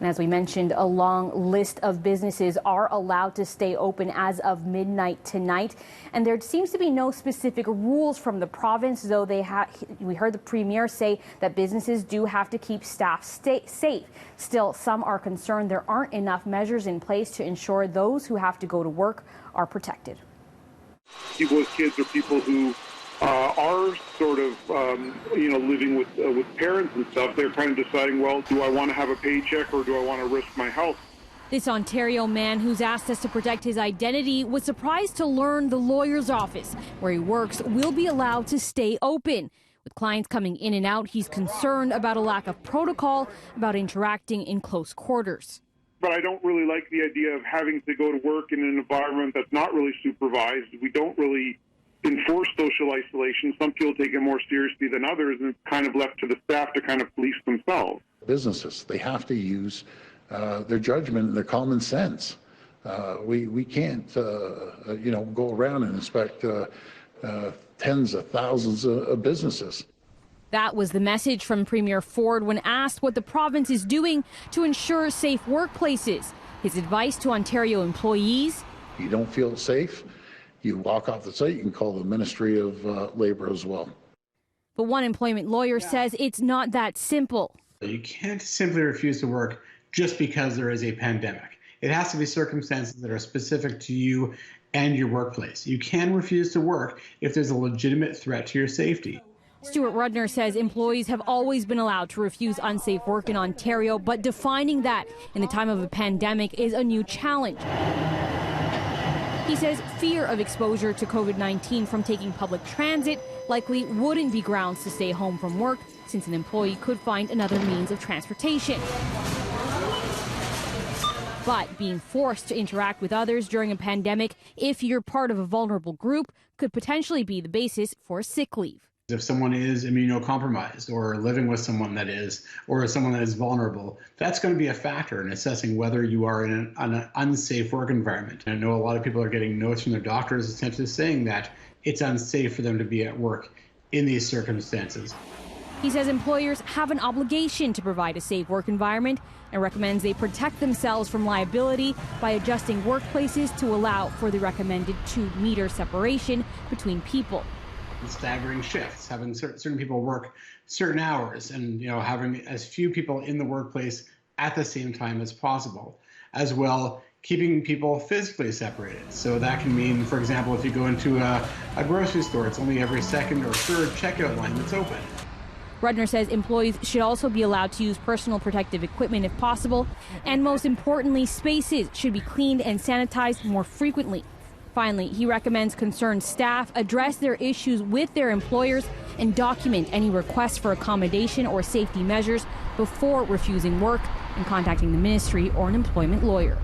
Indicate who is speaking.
Speaker 1: And as we mentioned, a long list of businesses are allowed to stay open as of midnight tonight. And there seems to be no specific rules from the province, though we heard the premier say that businesses do have to keep staff safe. Still, some are concerned there aren't enough measures in place to ensure those who have to go to work are protected.
Speaker 2: People with kids or people who are sort of, living with parents and stuff, they're kind of deciding, well, do I want to have a paycheck or do I want to risk my health?
Speaker 1: This Ontario man who's asked us to protect his identity was surprised to learn the lawyer's office where he works will be allowed to stay open. With clients coming in and out, he's concerned about a lack of protocol about interacting in close quarters.
Speaker 2: But I don't really like the idea of having to go to work in an environment that's not really supervised. We don't really enforce social isolation. Some people take it more seriously than others, and it's kind of left to the staff to kind of police themselves.
Speaker 3: Businesses, they have to use their judgment and their common sense. We can't, go around and inspect tens of thousands of businesses.
Speaker 1: That was the message from Premier Ford when asked what the province is doing to ensure safe workplaces. His advice to Ontario employees:
Speaker 3: you don't feel safe, you walk off the site, you can call the Ministry of Labour as well.
Speaker 1: But one employment lawyer says it's not that simple.
Speaker 4: You can't simply refuse to work just because there is a pandemic. It has to be circumstances that are specific to you and your workplace. You can refuse to work if there's a legitimate threat to your safety.
Speaker 1: Stuart Rudner says employees have always been allowed to refuse unsafe work in Ontario, but defining that in the time of a pandemic is a new challenge. He says fear of exposure to COVID-19 from taking public transit likely wouldn't be grounds to stay home from work, since an employee could find another means of transportation. But being forced to interact with others during a pandemic, if you're part of a vulnerable group, could potentially be the basis for sick leave.
Speaker 4: If someone is immunocompromised or living with someone that is, or someone that is vulnerable, that's going to be a factor in assessing whether you are in an unsafe work environment. I know a lot of people are getting notes from their doctors essentially saying that it's unsafe for them to be at work in these circumstances.
Speaker 1: He says employers have an obligation to provide a safe work environment and recommends they protect themselves from liability by adjusting workplaces to allow for the recommended 2-meter separation between people.
Speaker 4: Staggering shifts, having certain people work certain hours, and having as few people in the workplace at the same time as possible. As well, keeping people physically separated. So that can mean, for example, if you go into a grocery store, it's only every second or third checkout line that's open.
Speaker 1: Rudner says employees should also be allowed to use personal protective equipment if possible, and most importantly, spaces should be cleaned and sanitized more frequently. Finally, he recommends concerned staff address their issues with their employers and document any requests for accommodation or safety measures before refusing work and contacting the ministry or an employment lawyer.